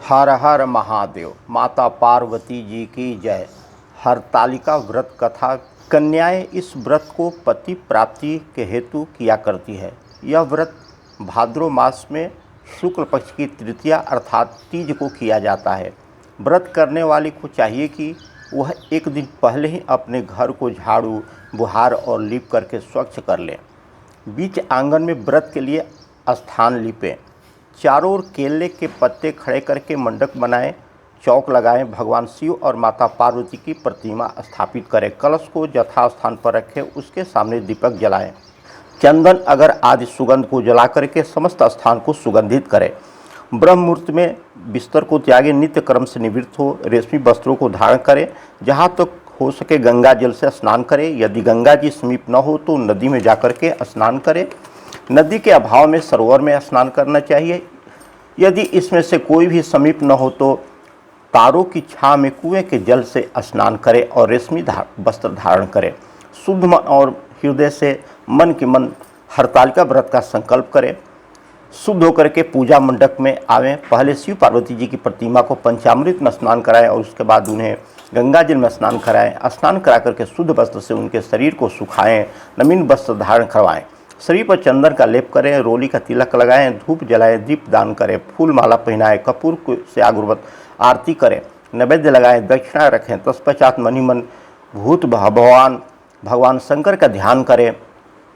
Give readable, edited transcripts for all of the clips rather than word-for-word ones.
हर हर महादेव। माता पार्वती जी की जय। हरतालिका व्रत कथा। कन्याएं इस व्रत को पति प्राप्ति के हेतु किया करती है। यह व्रत भाद्रो मास में शुक्ल पक्ष की तृतीया अर्थात तीज को किया जाता है। व्रत करने वाले को चाहिए कि वह एक दिन पहले ही अपने घर को झाड़ू बुहार और लीप करके स्वच्छ कर लें। बीच आंगन में व्रत के लिए स्थान लीपें। चारों ओर केले के पत्ते खड़े करके मंडप बनाएं, चौक लगाएं, भगवान शिव और माता पार्वती की प्रतिमा स्थापित करें, कलश को यथास्थान पर रखें, उसके सामने दीपक जलाएं, चंदन अगर आदि सुगंध को जला करके समस्त स्थान को सुगंधित करें। ब्रह्म मुहूर्त में बिस्तर को त्यागें, नित्य कर्म से निवृत्त हो, रेशमी वस्त्रों को धारण करें, जहाँ तक हो सके गंगा जल से स्नान करें। यदि गंगा जी समीप न हो तो नदी में जाकर के स्नान करें। नदी के अभाव में सरोवर में स्नान करना चाहिए। यदि इसमें से कोई भी समीप न हो तो तारों की छां में कुएं के जल से स्नान करें और रेशमी वस्त्र धारण करें। शुद्ध मन और हृदय से मन के मन हरतालिका व्रत का संकल्प करें। शुद्ध होकर के पूजा मंडप में आवें। पहले शिव पार्वती जी की प्रतिमा को पंचामृत में स्नान कराएं और उसके बाद उन्हें गंगा जल में स्नान कराएं। स्नान करा करके शुद्ध वस्त्र से उनके शरीर को सुखाएं, नवीन वस्त्र धारण करवाएं, शरीर पर चंदन का लेप करें, रोली का तिलक लगाएं, धूप जलाएं, दीप दान करें, फूल माला पहनाएं, कपूर से आगुर्वत आरती करें, नैवेद्य लगाएं, दक्षिणा रखें। तत्पश्चात मनी मन भूत भगवान शंकर का ध्यान करें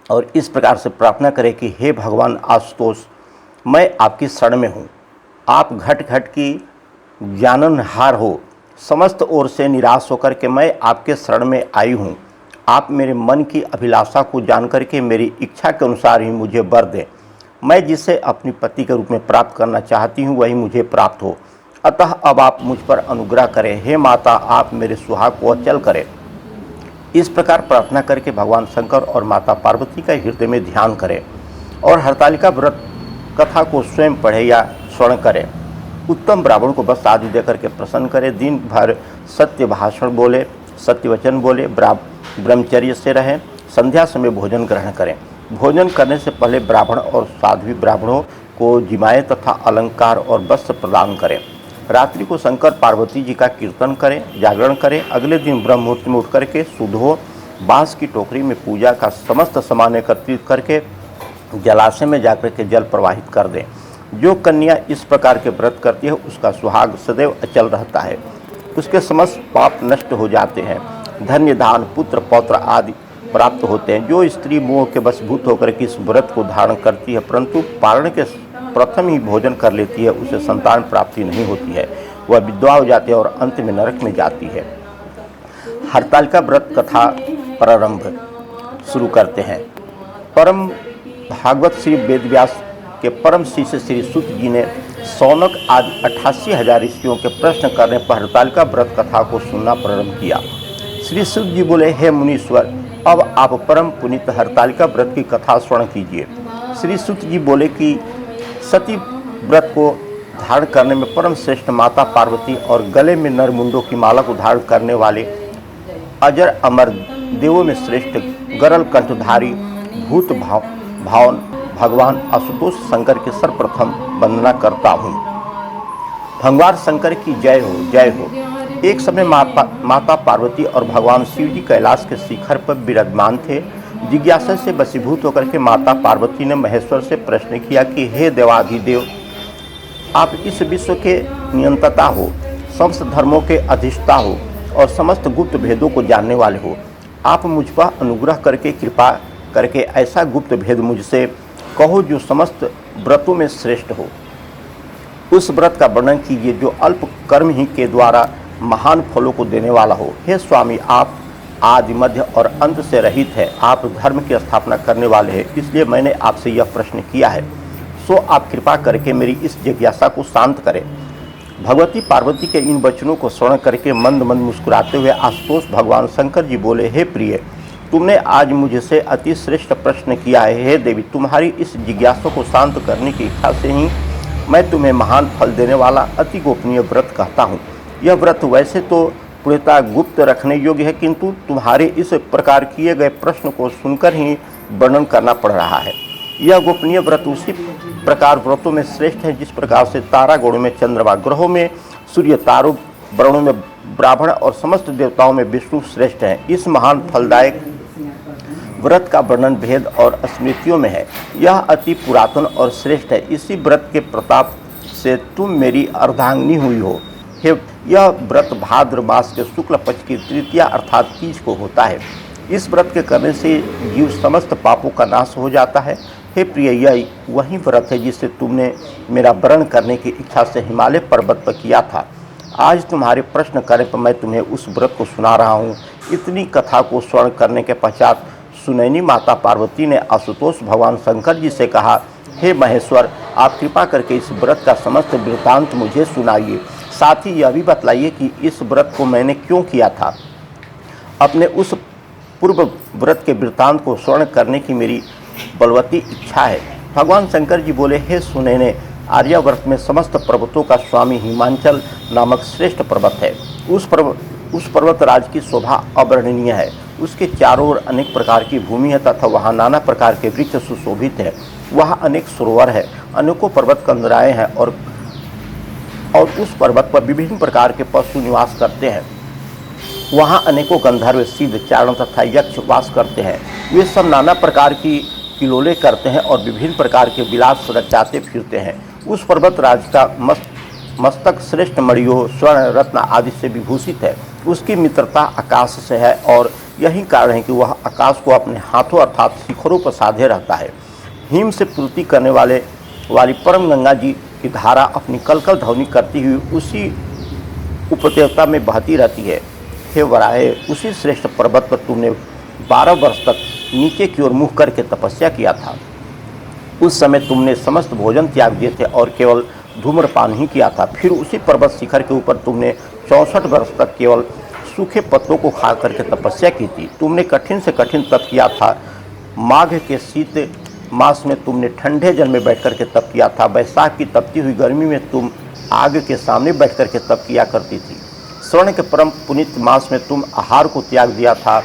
और इस प्रकार से प्रार्थना करें कि हे भगवान आशुतोष, मैं आपकी शरण में हूँ। आप घट घट की जाननहार हो। समस्त ओर से निराश होकर के मैं आपके शरण में आई हूँ। आप मेरे मन की अभिलाषा को जान करके मेरी इच्छा के अनुसार ही मुझे वर दें। मैं जिसे अपनी पति के रूप में प्राप्त करना चाहती हूँ वही मुझे प्राप्त हो। अतः अब आप मुझ पर अनुग्रह करें। हे माता, आप मेरे सुहाग को अचल करें। इस प्रकार प्रार्थना करके भगवान शंकर और माता पार्वती का हृदय में ध्यान करें और हरतालिका व्रत कथा को स्वयं पढ़े या श्रवण करें। उत्तम ब्राह्मण को वस्त्र आदि देकर के प्रसन्न करें। दिन भर सत्य भाषण बोले, सत्य वचन बोले, ब्रह्मचर्य से रहें। संध्या समय भोजन ग्रहण करें। भोजन करने से पहले ब्राह्मण और साध्वी ब्राह्मणों को जिमाएं तथा अलंकार और वस्त्र प्रदान करें। रात्रि को शंकर पार्वती जी का कीर्तन करें, जागरण करें। अगले दिन ब्रह्म मुहूर्त में उठ करके शुद्ध हो बांस की टोकरी में पूजा का समस्त सामान एकत्रित करके जलाशय में जाकर के जल प्रवाहित कर दें। जो कन्या इस प्रकार के व्रत करती है उसका सुहाग सदैव अचल रहता है। उसके समस्त पाप नष्ट हो जाते हैं। धन्य धान पुत्र पौत्र आदि प्राप्त होते हैं। जो स्त्री मोह के वशभूत होकर के इस व्रत को धारण करती है परंतु पारण के प्रथम ही भोजन कर लेती है, उसे संतान प्राप्ति नहीं होती है। वह विधवा हो जाती है और अंत में नरक में जाती है। हरतालिका व्रत कथा प्रारंभ शुरू करते हैं। परम भागवत श्री वेदव्यास के परम शिष्य श्री सूत जी ने सौनक आदि 88,000 ऋषियों के प्रश्न करने पर हरतालिका व्रत कथा को सुनना प्रारंभ किया। श्री सूत जी बोले, हे मुनीश्वर, अब आप परम पुनीत हरतालिका व्रत की कथा श्रवण कीजिए। श्री सूत जी बोले कि सती व्रत को धारण करने में परम श्रेष्ठ माता पार्वती और गले में नरमुंडों की माला को धारण करने वाले अजर अमर देवों में श्रेष्ठ गरल कंठधारी भूत भावन भगवान आशुतोष शंकर के सर्वप्रथम वंदना करता हूँ। भगवान शंकर की जय हो, जय हो। एक समय माता पार्वती और भगवान शिव जी कैलाश के शिखर पर विराजमान थे। जिज्ञासा से वशीभूत होकर के माता पार्वती ने महेश्वर से प्रश्न किया कि हे देवाधिदेव, आप इस विश्व के नियंता हो, समस्त धर्मों के अधिष्ठता हो और समस्त गुप्त भेदों को जानने वाले हो। आप मुझ पर अनुग्रह करके कृपा करके ऐसा गुप्त भेद मुझसे कहो जो समस्त व्रतों में श्रेष्ठ हो। उस व्रत का वर्णन कीजिए जो अल्प कर्म ही के द्वारा महान फलों को देने वाला हो। हे स्वामी, आप आदि मध्य और अंत से रहित है। आप धर्म की स्थापना करने वाले हैं, इसलिए मैंने आपसे यह प्रश्न किया है। सो आप कृपा करके मेरी इस जिज्ञासा को शांत करें। भगवती पार्वती के इन वचनों को श्रवण करके मंद मंद मुस्कुराते हुए आशुतोष भगवान शंकर जी बोले, हे प्रिय, तुमने आज मुझसे अति श्रेष्ठ प्रश्न किया है। हे देवी, तुम्हारी इस जिज्ञासा को शांत करने की इच्छा से ही मैं तुम्हें महान फल देने वाला अति गोपनीय व्रत कहता हूँ। यह व्रत वैसे तो पूर्णतः गुप्त रखने योग्य है, किंतु तुम्हारे इस प्रकार किए गए प्रश्न को सुनकर ही वर्णन करना पड़ रहा है। यह गोपनीय व्रत उसी प्रकार व्रतों में श्रेष्ठ हैं जिस प्रकार से तारा गणों में चंद्रमा, ग्रहों में सूर्य, तारों वर्णों में ब्राह्मण और समस्त देवताओं में विष्णु श्रेष्ठ हैं। इस महान फलदायक व्रत का वर्णन भेद और स्मृतियों में है। यह अति पुरातन और श्रेष्ठ है। इसी व्रत के प्रताप से तुम मेरी अर्धांगिनी हुई हो। हे, यह व्रत भाद्र मास के शुक्ल पक्ष की तृतीया अर्थात तीज को होता है। इस व्रत के करने से जीव समस्त पापों का नाश हो जाता है। हे प्रिय, यह वही व्रत है जिसे तुमने मेरा वरण करने की इच्छा से हिमालय पर्वत पर किया था। आज तुम्हारे प्रश्न करने पर मैं तुम्हें उस व्रत को सुना रहा हूँ। इतनी कथा को श्रवण करने के पश्चात सुनैनी माता पार्वती ने आशुतोष भगवान शंकर जी से कहा, हे महेश्वर, आप कृपा करके इस व्रत का समस्त वृत्तांत मुझे सुनाइए। साथ ही यह भी बतलाइए कि इस व्रत को मैंने क्यों किया था। अपने उस पूर्व व्रत के वृत्तांत को श्रवण करने की मेरी बलवती इच्छा है। भगवान शंकर जी बोले, हे सुनैने, आर्यावर्त में समस्त पर्वतों का स्वामी हिमांचल नामक श्रेष्ठ पर्वत है। उस पर्वत राज की शोभा अवर्णनीय है। उसके चारों ओर अनेक प्रकार की भूमि है तथा वहाँ नाना प्रकार के वृक्ष सुशोभित है। वहाँ अनेक सरोवर है, अनेकों पर्वत कंदराएँ हैं और उस पर्वत पर विभिन्न प्रकार के पशु निवास करते हैं। वहाँ अनेकों गंधर्व, सिद्ध, चारण तथा यक्ष वास करते हैं। वे सब नाना प्रकार की किलोले करते हैं और विभिन्न प्रकार के विलास रचाते फिरते हैं। उस पर्वत राज का मस्तक श्रेष्ठ मणियों, स्वर्ण, रत्न आदि से विभूषित है। उसकी मित्रता आकाश से है और यही कारण है कि वह आकाश को अपने हाथों अर्थात शिखरों पर साधे रहता है। हिम से पूर्ति करने वाली परम गंगा जी की धारा अपनी कलकल ध्वनि करती हुई उसी उपदेवता में बहती रहती है। हे वराहे, उसी श्रेष्ठ पर्वत पर तुमने 12 वर्ष तक नीचे की ओर मुँह करके तपस्या किया था। उस समय तुमने समस्त भोजन त्याग दिए थे और केवल धूम्रपान ही किया था। फिर उसी पर्वत शिखर के ऊपर तुमने 64 वर्ष तक केवल सूखे पत्तों को खा करके तपस्या की थी। तुमने कठिन से कठिन तप किया था। माघ के शीत मास में तुमने ठंडे जल में बैठ करके तप किया था। वैशाख की तपती हुई गर्मी में तुम आग के सामने बैठ करके तप किया करती थी। श्रवण के परम पुनीत मास में तुम आहार को त्याग दिया था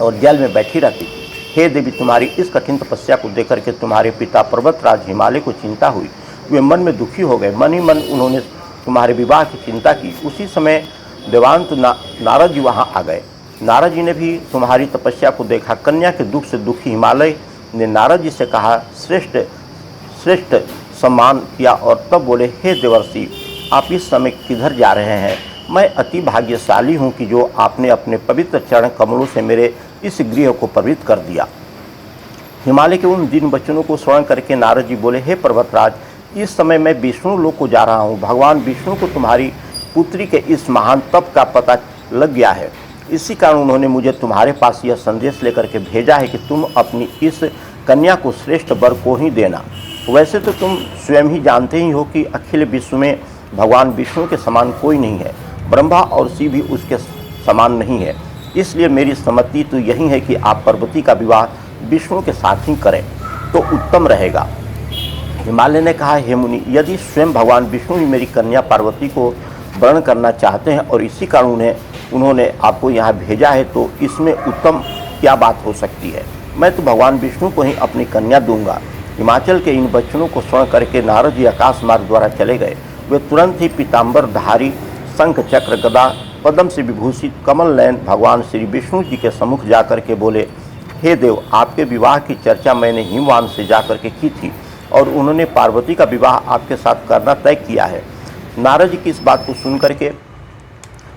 और जल में बैठी रहती थी। हे देवी, तुम्हारी इस कठिन तपस्या को देख करके तुम्हारे पिता पर्वतराज हिमालय को चिंता हुई। वे मन में दुखी हो गए। मन ही मन उन्होंने तुम्हारे विवाह की चिंता की। उसी समय देवांत नारद जी वहाँ आ गए। नारद जी ने भी तुम्हारी तपस्या को देखा। कन्या के दुख से दुखी हिमालय ने नारद जी से कहा, श्रेष्ठ सम्मान किया और तब बोले, हे देवर्षि, आप इस समय किधर जा रहे हैं? मैं अति भाग्यशाली हूँ कि जो आपने अपने पवित्र चरण कमलों से मेरे इस गृह को पवित्र कर दिया। हिमालय के उन दिन वचनों को श्रवण करके नारद जी बोले, हे पर्वतराज, इस समय मैं विष्णु लोक को जा रहा हूँ। भगवान विष्णु को तुम्हारी पुत्री के इस महान तप का पता लग गया है। इसी कारण उन्होंने मुझे तुम्हारे पास यह संदेश लेकर के भेजा है कि तुम अपनी इस कन्या को श्रेष्ठ वर को ही देना। वैसे तो तुम स्वयं ही जानते ही हो कि अखिल विश्व में भगवान विष्णु के समान कोई नहीं है। ब्रह्मा और शिव भी उसके समान नहीं है। इसलिए मेरी सम्मति तो यही है कि आप पार्वती का विवाह विष्णु के साथ ही करें तो उत्तम रहेगा। हिमालय ने कहा, हे मुनि, यदि स्वयं भगवान विष्णु ही मेरी कन्या पार्वती को वरण करना चाहते हैं और इसी कारण उन्होंने आपको यहाँ भेजा है तो इसमें उत्तम क्या बात हो सकती है। मैं तो भगवान विष्णु को ही अपनी कन्या दूंगा। हिमाचल के इन वचनों को श्रवण करके नारद जी आकाश मार्ग द्वारा चले गए। वे तुरंत ही पीताम्बर धारी, शंख चक्र गदा पद्म से विभूषित कमल नयन भगवान श्री विष्णु जी के सम्मुख जाकर के बोले, हे देव, आपके विवाह की चर्चा मैंने हिमवान से जाकर के की थी और उन्होंने पार्वती का विवाह आपके साथ करना तय किया है। नारद जी की इस बात को सुनकर के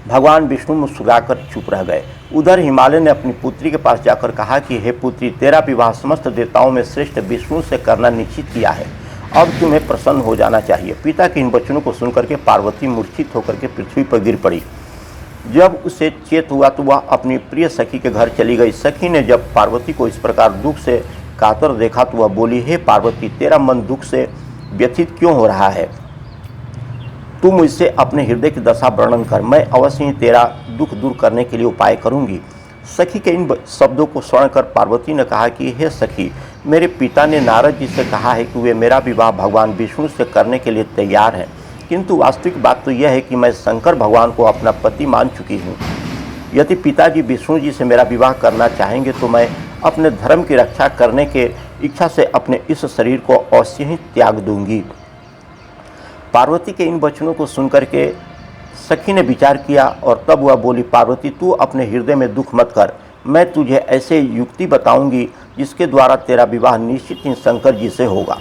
भगवान विष्णु मुस्कुराकर चुप रह गए। उधर हिमालय ने अपनी पुत्री के पास जाकर कहा कि हे पुत्री, तेरा विवाह समस्त देवताओं में श्रेष्ठ विष्णु से करना निश्चित किया है। अब तुम्हें प्रसन्न हो जाना चाहिए। पिता के इन वचनों को सुनकर के पार्वती मूर्छित होकर के पृथ्वी पर गिर पड़ी। जब उसे चेत हुआ तो वह अपनी प्रिय सखी के घर चली गई। सखी ने जब पार्वती को इस प्रकार दुख से कातर देखा तो वह बोली, हे पार्वती, तेरा मन दुख से व्यथित क्यों हो रहा है? तू मुझसे अपने हृदय की दशा वर्णन कर, मैं अवश्य ही तेरा दुख दूर करने के लिए उपाय करूंगी। सखी के इन शब्दों को सुन कर पार्वती ने कहा कि हे सखी, मेरे पिता ने नारद जी से कहा है कि वे मेरा विवाह भगवान विष्णु से करने के लिए तैयार हैं, किंतु वास्तविक बात तो यह है कि मैं शंकर भगवान को अपना पति मान चुकी हूँ। यदि पिताजी विष्णु जी से मेरा विवाह करना चाहेंगे तो मैं अपने धर्म की रक्षा करने के इच्छा से अपने इस शरीर को अवश्य ही त्याग दूंगी। पार्वती के इन वचनों को सुनकर के सखी ने विचार किया और तब वह बोली, पार्वती तू अपने हृदय में दुख मत कर, मैं तुझे ऐसे युक्ति बताऊंगी जिसके द्वारा तेरा विवाह निश्चित ही शंकर जी से होगा।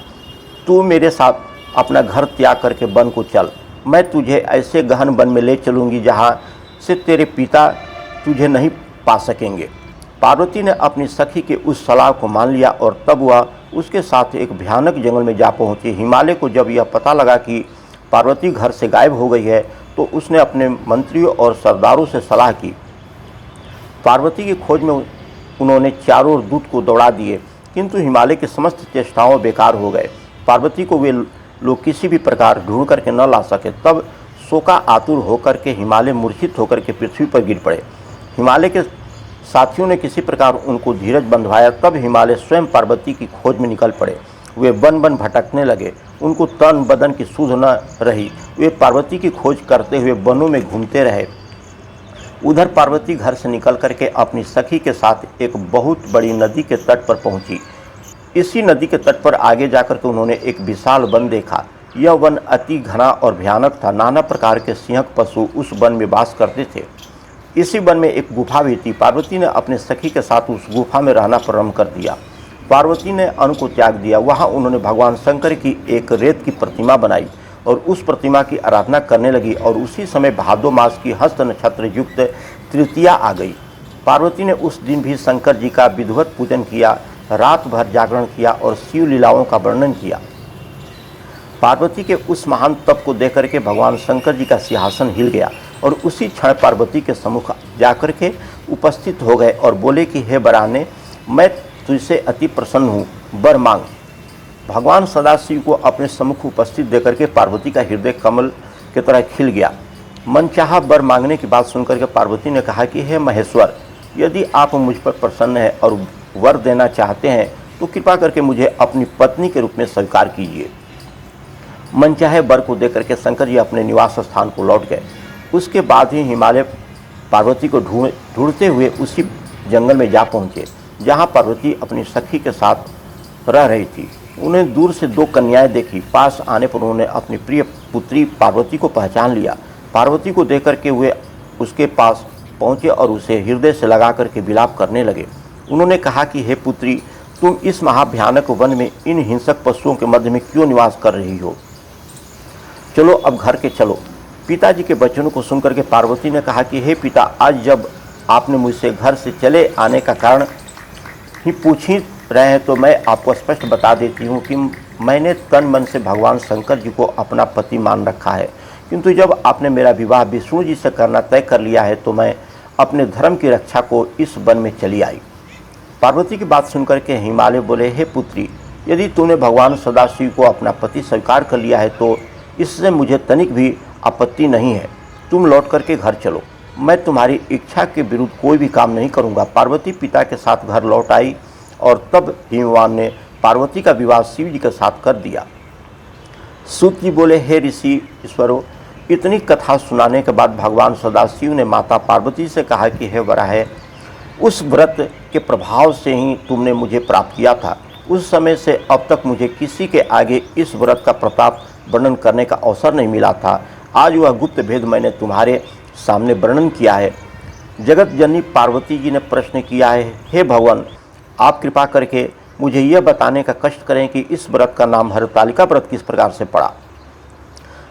तू मेरे साथ अपना घर त्याग करके वन को चल, मैं तुझे ऐसे गहन वन में ले चलूँगी जहाँ से तेरे पिता तुझे नहीं पा सकेंगे। पार्वती ने अपनी सखी के उस सलाह को मान लिया और तब वह उसके साथ एक भयानक जंगल में जा पहुँची। हिमालय को जब यह पता लगा कि पार्वती घर से गायब हो गई है तो उसने अपने मंत्रियों और सरदारों से सलाह की। पार्वती की खोज में उन्होंने चारों ओर दूत को दौड़ा दिए, किंतु हिमालय की समस्त चेष्टाओं बेकार हो गए। पार्वती को वे लोग किसी भी प्रकार ढूंढ करके न ला सके। तब शोका आतुर होकर के हिमालय मूर्छित होकर के पृथ्वी पर गिर पड़े। हिमालय के साथियों ने किसी प्रकार उनको धीरज बंधवाया। तब हिमालय स्वयं पार्वती की खोज में निकल पड़े। वे वन वन भटकने लगे, उनको तन बदन की सुध न रही। वे पार्वती की खोज करते हुए वनों में घूमते रहे। उधर पार्वती घर से निकल करके अपनी सखी के साथ एक बहुत बड़ी नदी के तट पर पहुंची। इसी नदी के तट पर आगे जाकर के उन्होंने एक विशाल वन देखा। यह वन अति घना और भयानक था। नाना प्रकार के सिंह पशु उस वन में वास करते थे। इसी वन में एक गुफा भी थी। पार्वती ने अपने सखी के साथ उस गुफा में रहना प्रारंभ कर दिया। पार्वती ने अन्न को त्याग दिया। वहाँ उन्होंने भगवान शंकर की एक रेत की प्रतिमा बनाई और उस प्रतिमा की आराधना करने लगी। और उसी समय भादो मास की हस्त नक्षत्र युक्त तृतीया आ गई। पार्वती ने उस दिन भी शंकर जी का विधिवत पूजन किया, रात भर जागरण किया और शिव लीलाओं का वर्णन किया। पार्वती के उस महान तप को देख करके भगवान शंकर जी का सिंहासन हिल गया और उसी क्षण पार्वती के सम्मुख जाकर के उपस्थित हो गए और बोले कि हे बराने, मैं तुझसे अति प्रसन्न हूँ, वर मांग। भगवान सदाशिव को अपने सम्मुख उपस्थित देकर के पार्वती का हृदय कमल की तरह खिल गया। मनचाहा वर मांगने की बात सुनकर के पार्वती ने कहा कि हे महेश्वर, यदि आप मुझ पर प्रसन्न हैं और वर देना चाहते हैं तो कृपा करके मुझे अपनी पत्नी के रूप में स्वीकार कीजिए। मनचाहे वर को देकर के शंकर जी अपने निवास स्थान को लौट गए। उसके बाद ही हिमालय पार्वती को ढूंढते हुए उसी जंगल में जा पहुँचे जहाँ पार्वती अपनी सखी के साथ रह रही थी। उन्हें दूर से दो कन्याएं देखी। पास आने पर उन्होंने अपनी प्रिय पुत्री पार्वती को पहचान लिया। पार्वती को देख करके वे उसके पास पहुँचे और उसे हृदय से लगा करके विलाप करने लगे। उन्होंने कहा कि हे पुत्री, तुम इस महाभयानक वन में इन हिंसक पशुओं के मध्य में क्यों निवास कर रही हो? चलो अब घर के चलो। पिताजी के वचनों को सुनकर के पार्वती ने कहा कि हे पिता, आज जब आपने मुझसे घर से चले आने का कारण ही पूछ ही रहे हैं तो मैं आपको स्पष्ट बता देती हूँ कि मैंने तन मन से भगवान शंकर जी को अपना पति मान रखा है, किंतु जब आपने मेरा विवाह विष्णु जी से करना तय कर लिया है तो मैं अपने धर्म की रक्षा को इस वन में चली आई। पार्वती की बात सुनकर के हिमालय बोले, हे पुत्री, यदि तूने भगवान सदाशिव को अपना पति स्वीकार कर लिया है तो इससे मुझे तनिक भी आपत्ति नहीं है। तुम लौट करके घर चलो, मैं तुम्हारी इच्छा के विरुद्ध कोई भी काम नहीं करूँगा। पार्वती पिता के साथ घर लौट आई और तब हिमवान ने पार्वती का विवाह शिव जी के साथ कर दिया। सूत जी बोले, हे ऋषि ईश्वरों, इतनी कथा सुनाने के बाद भगवान सदाशिव ने माता पार्वती से कहा कि हे वराहे, उस व्रत के प्रभाव से ही तुमने मुझे प्राप्त किया था। उस समय से अब तक मुझे किसी के आगे इस व्रत का प्रताप वर्णन करने का अवसर नहीं मिला था। आज वह गुप्त भेद मैंने तुम्हारे सामने वर्णन किया है। जगत जननी पार्वती जी ने प्रश्न किया है, हे भगवान, आप कृपा करके मुझे यह बताने का कष्ट करें कि इस व्रत का नाम हरतालिका व्रत किस प्रकार से पड़ा।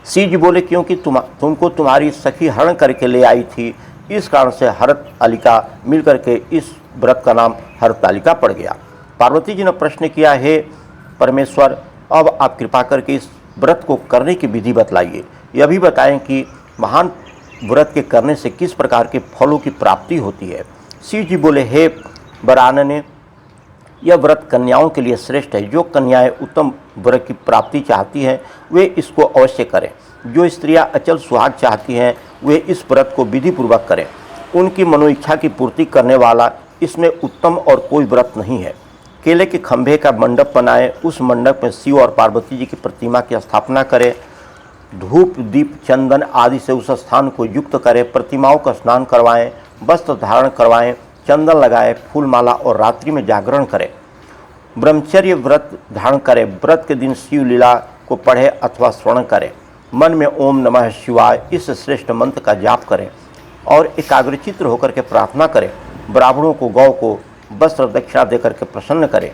शिव जी बोले, क्योंकि तुमको तुम्हारी सखी हरण करके ले आई थी, इस कारण से हरतालिका मिल करके इस व्रत का नाम हरतालिका पड़ गया। पार्वती जी ने प्रश्न किया, हे परमेश्वर, अब आप कृपा करके इस व्रत को करने की विधि बतलाइए। यह भी बताएं कि महान व्रत के करने से किस प्रकार के फलों की प्राप्ति होती है। शिव जी बोले, हे वरानने, यह व्रत कन्याओं के लिए श्रेष्ठ है। जो कन्याएं उत्तम व्रत की प्राप्ति चाहती हैं वे इसको अवश्य करें। जो स्त्रियां अचल सुहाग चाहती हैं वे इस व्रत को विधिपूर्वक करें। उनकी मनोइच्छा की पूर्ति करने वाला इसमें उत्तम और कोई व्रत नहीं है। केले के खंभे का मंडप बनाएं, उस मंडप में शिव और पार्वती जी की प्रतिमा की स्थापना करें। धूप दीप चंदन आदि से उस स्थान को युक्त करें। प्रतिमाओं का स्नान करवाएं, वस्त्र धारण करवाएं, चंदन लगाए, फूल माला और रात्रि में जागरण करें। ब्रह्मचर्य व्रत धारण करें। व्रत के दिन शिव लीला को पढ़े अथवा श्रवण करें। मन में ओम नमः शिवाय इस श्रेष्ठ मंत्र का जाप करें और एकाग्रचित्त होकर के प्रार्थना करें। ब्राह्मणों को, गौ को वस्त्र दक्षिणा देकर के प्रसन्न करें।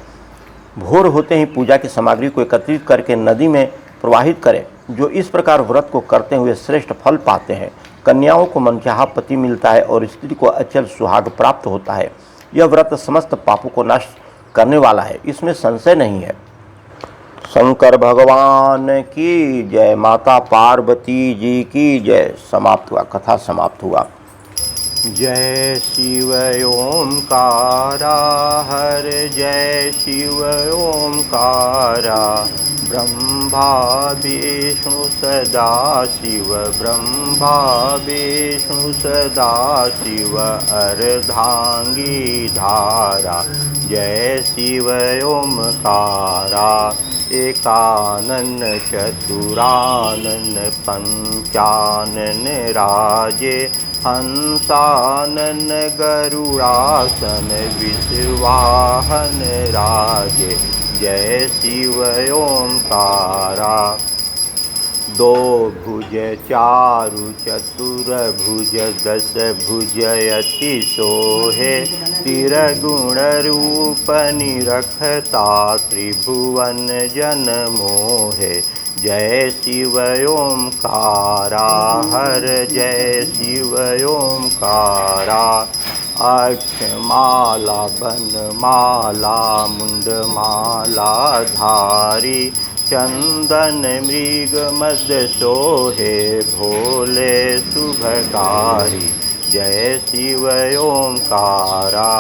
भोर होते ही पूजा की सामग्री को एकत्रित करके नदी में प्रवाहित करें। जो इस प्रकार व्रत को करते हुए श्रेष्ठ फल पाते हैं, कन्याओं को मनचाहा पति मिलता है और स्त्री को अचल सुहाग प्राप्त होता है। यह व्रत समस्त पापों को नष्ट करने वाला है, इसमें संशय नहीं है। शंकर भगवान की जय। माता पार्वती जी की जय। समाप्त हुआ, कथा समाप्त हुआ। जय शिव ओंकारा हर जय शिव ओंकारा। ब्रह्मा विष्णु सदा शिव, ब्रह्मा विष्णु सदा शिव। अर्धांगी धारा जय शिव ओंकारा। एकानन चतुरानन पंचानन राजे। हंसानन गरुड़ासन विश्वाहन राजे। जय शिव ओंकारा। दो भुज चारु चतुर्भुज दस भुज अति सोहे। तिरगुण रूप निरखता त्रिभुवन जन मोहे। जय शिव ओंकारा हर जय शिव ओंकारा। अक्षमाला बनमाला मुंडमाला धारी। चंदन मृग मद सोहे भोले शुभकारी। जय शिव ओंकारा।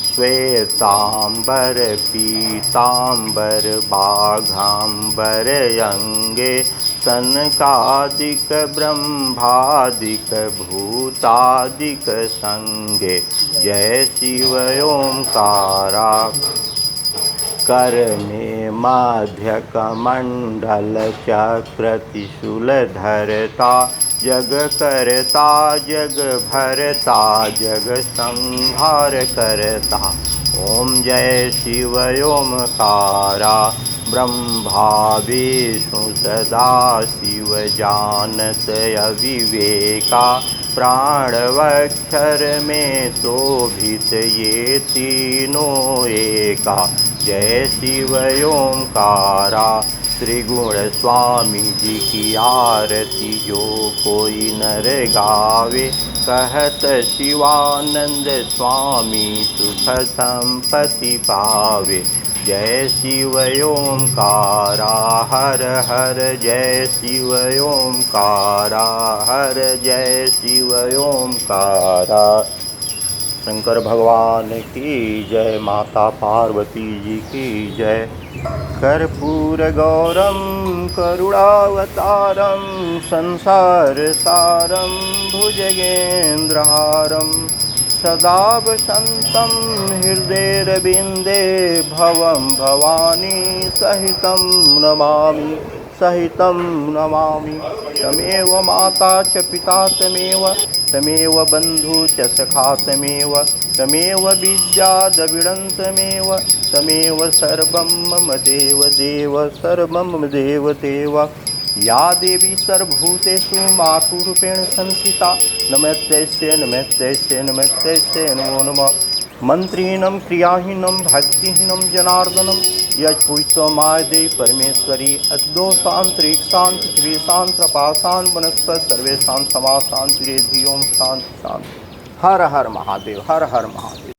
श्वेतांबर पीतांबर बाघांबर अंगे। सनकादिक ब्रह्मादिक भूतादिक संगे। जय शिव ओंकारा। करने मध्य कमंडल चक्र त्रिशूल धरता। जग करता जग भरता जग संहार करता। ओम जय शिव ओंकारा। ब्रह्मा विष्णु सदा शिव जानत अविवेका। प्राणवक्षर में शोभित ये तीनों एका। जय शिव ओंकारा। त्रिगुण स्वामी जी की आरती जो कोई नर गावे। कहत शिवानंद स्वामी सुख संपत्ति पावे। जय शिव ओंकारा हर हर जय शिव ओंकारा हर जय शिव ओंकारा। शंकर भगवान की जय। माता पार्वती जी की जय। कर्पूर गौरम करुणावतारम। संसार सारम भुजगेन्द्रहारम। सदा वसन्तं हृदयरविन्दे भवं भवानी सहितं नमामि सहितं नमामि। तमेव माता च पिता तमेव बन्धु च सखा तमेव विद्या द्रविडं तमेव सर्वं मम देव सर्वं मम देव। या देवी सर्वभूतेषु मातृरूपेण संस्थिता। नमस्ते नमो नमः। मंत्रीणं क्रियाहीनं भक्तिहीनं जनार्दनं। यत्पूजितमाय देवी परमेश्वरी। अद्दोषान्तरिक्षान् पृथिवीशान् त्रपाशान् वनस्पत सर्वेषां समासान् धियो शांति शांति। हर हर महादेव, हर हर महादेव।